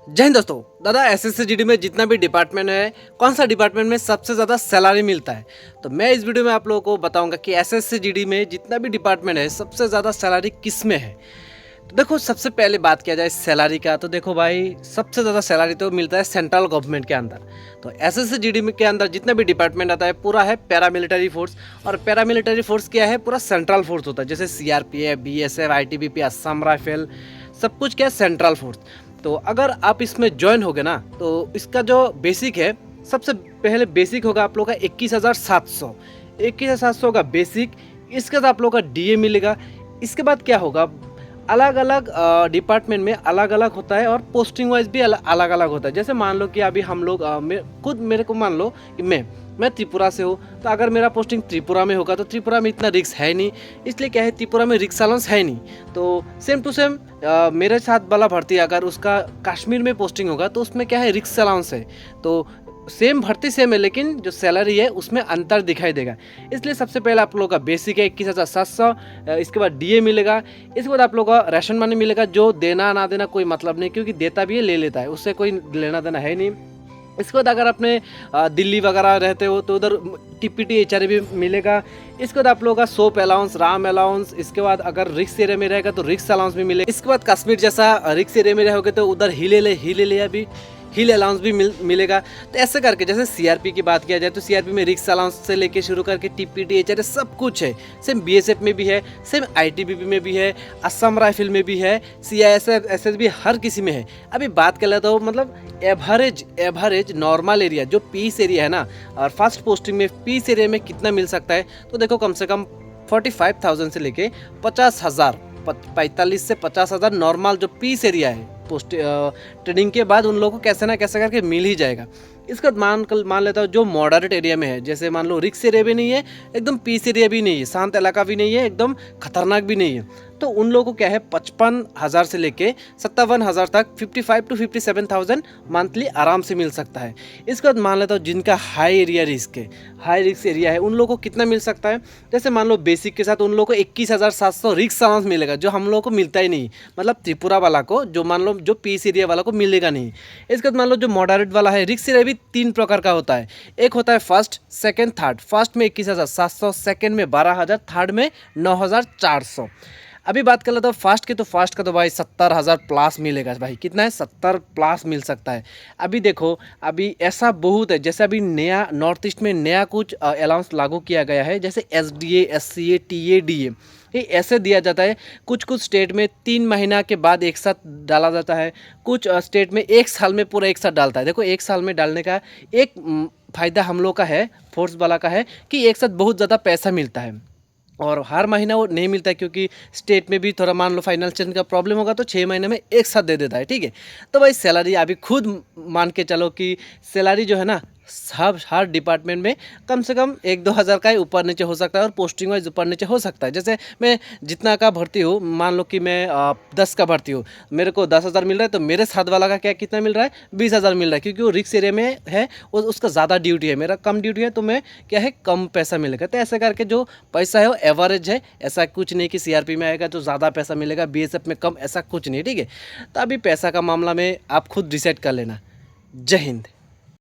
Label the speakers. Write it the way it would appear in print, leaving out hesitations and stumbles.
Speaker 1: जय हिंद दोस्तों। दादा एसएससी में जितना भी डिपार्टमेंट है, कौन सा डिपार्टमेंट में सबसे ज़्यादा सैलरी मिलता है, तो मैं इस वीडियो में आप लोगों को बताऊंगा कि एसएससी में जितना भी डिपार्टमेंट है सबसे ज़्यादा सैलरी किस में है। तो देखो, सबसे पहले बात किया जाए सैलरी का, तो देखो भाई, सबसे ज़्यादा सैलरी तो मिलता है सेंट्रल गवर्नमेंट के अंदर। तो एसएससी में के अंदर जितना भी डिपार्टमेंट आता है पूरा है पैरामिलिट्री फोर्स। और पैरामिलिट्री फोर्स क्या है, पूरा सेंट्रल फोर्स होता है, जैसे CRPF, BSF, ITBP, Assam rifle, सब कुछ क्या है, सेंट्रल फोर्स। तो अगर आप इसमें ज्वाइन होगे ना, तो इसका जो बेसिक है, सबसे पहले बेसिक होगा आप लोग का 21,700 का बेसिक। इसके बाद आप लोग का डीए मिलेगा। इसके बाद क्या होगा, अलग अलग डिपार्टमेंट में अलग अलग होता है और पोस्टिंग वाइज भी अलग अलग होता है। जैसे मान लो कि अभी हम लोग मेरे को मान लो कि मैं त्रिपुरा से हूँ, तो अगर मेरा पोस्टिंग त्रिपुरा में होगा तो त्रिपुरा में इतना रिक्स है नहीं, इसलिए क्या है, त्रिपुरा में रिक्स अलाउंस है नहीं। तो सेम टू सेम मेरे साथ वाला भर्ती अगर उसका कश्मीर में पोस्टिंग होगा तो उसमें क्या है, रिक्स अलाउंस है। तो सेम भर्ती सेम है, लेकिन जो सैलरी है उसमें अंतर दिखाई देगा। इसलिए सबसे पहले आप लोगों का बेसिक है 21,700। इसके बाद डीए मिलेगा। इसके बाद आप लोगों का राशन मनी मिलेगा, जो देना ना देना कोई मतलब नहीं, क्योंकि देता भी है ले लेता है, उससे कोई लेना देना है नहीं। इसके बाद अगर अपने दिल्ली वगैरह रहते हो तो उधर टीपीटी एचआरए भी मिलेगा। इसके बाद आप लोगों का सोप अलाउंस, राम अलाउंस। इसके बाद अगर रिक्स एरिया में रहेगा तो रिक्स अलाउंस भी मिलेगा। इसके बाद कश्मीर जैसा रिक्स एरिया में रहोगे तो उधर हिल अलाउंस भी मिलेगा। तो ऐसे करके, जैसे सीआरपी की बात किया जाए तो सीआरपी में रिक्स अलाउंस से लेके शुरू करके टीपीटी एचआरए सब कुछ है। सेम बीएसएफ में भी है, सेम आईटीबीपी में भी है, असम राइफल में भी है, सीआईएसएफ, एसएसबी, हर किसी में है। अभी बात कर लेता हूँ, मतलब एवरेज नॉर्मल एरिया जो पीस एरिया है ना, और फर्स्ट पोस्टिंग में पीस एरिया में कितना मिल सकता है, तो देखो कम से कम 45,000 से लेके 50,000, 45 से 50,000 नॉर्मल जो पीस एरिया है पोस्ट ट्रेनिंग के बाद उन लोगों को कैसे ना कैसे करके मिल ही जाएगा। इसका मान लेता हूँ जो मॉडरेट एरिया में है, जैसे मान लो रिक्स एरिया भी नहीं है, एकदम पीस एरिया भी नहीं है, शांत इलाका भी नहीं है, एकदम खतरनाक भी नहीं है, तो उन लोगों को क्या है 55,000 से लेके 57,000 तक 55 to 57,000 मंथली आराम से मिल सकता है। इसके बाद मान लेता हूँ जिनका हाई रिस्क एरिया है, उन लोगों को कितना मिल सकता है। जैसे मान लो बेसिक के साथ उन लोगों को 21,700 रिक्स अलाउंस मिलेगा, जो हम लोगों को मिलता ही नहीं, मतलब त्रिपुरा वाला को, जो मान लो जो पीस एरिया वाला को मिलेगा नहीं। इसके बाद मान लो जो मॉडरेट वाला है, रिक्स एरिया भी 3 प्रकार का होता है। एक होता है फर्स्ट, सेकेंड, थर्ड। फर्स्ट में 21,700, सेकेंड में 12,000, थर्ड में 9,400। अभी बात कर लेते हो फास्ट की, तो फास्ट का तो भाई 70,000 प्लस मिलेगा भाई। कितना है, 70 प्लस मिल सकता है। अभी देखो, अभी ऐसा बहुत है, जैसे अभी नया नॉर्थ ईस्ट में नया कुछ अलाउंस लागू किया गया है, जैसे एसडीए, एससीए, टीए, डीए, ये ऐसे दिया जाता है। कुछ स्टेट में 3 महीना के बाद एक साथ डाला जाता है, कुछ स्टेट में 1 साल में पूरा एक साथ डालता है। देखो, 1 साल में डालने का एक फ़ायदा हम लोग का है, फोर्स वाला का है, कि एक साथ बहुत ज़्यादा पैसा मिलता है। और हर महीना वो नहीं मिलता है, क्योंकि स्टेट में भी थोड़ा मान लो फाइनेंशियल का प्रॉब्लम होगा तो 6 महीने में एक साथ दे देता है, ठीक है। तो भाई सैलरी अभी खुद मान के चलो कि सैलरी जो है ना, हर डिपार्टमेंट में कम से कम 1-2 हज़ार का ही ऊपर नीचे हो सकता है, और पोस्टिंग वाइज ऊपर नीचे हो सकता है। जैसे मैं जितना का भर्ती हूँ, मान लो कि मैं 10 का भर्ती हूँ, मेरे को 10,000 मिल रहा है, तो मेरे साथ वाला का क्या कितना मिल रहा है, 20,000 मिल रहा है, क्योंकि वो रिक्स एरिया में है, उसका ज़्यादा ड्यूटी है, मेरा कम ड्यूटी है, तो मैं क्या है, कम पैसा मिलेगा। तो ऐसे करके जो पैसा है वो एवरेज है, ऐसा कुछ नहीं कि सीआरपी में आएगा तो ज़्यादा पैसा मिलेगा, बीएसएफ में कम, ऐसा कुछ नहीं, ठीक है। तो अभी पैसा का मामला में आप खुद डिसाइड कर लेना। जय हिंद।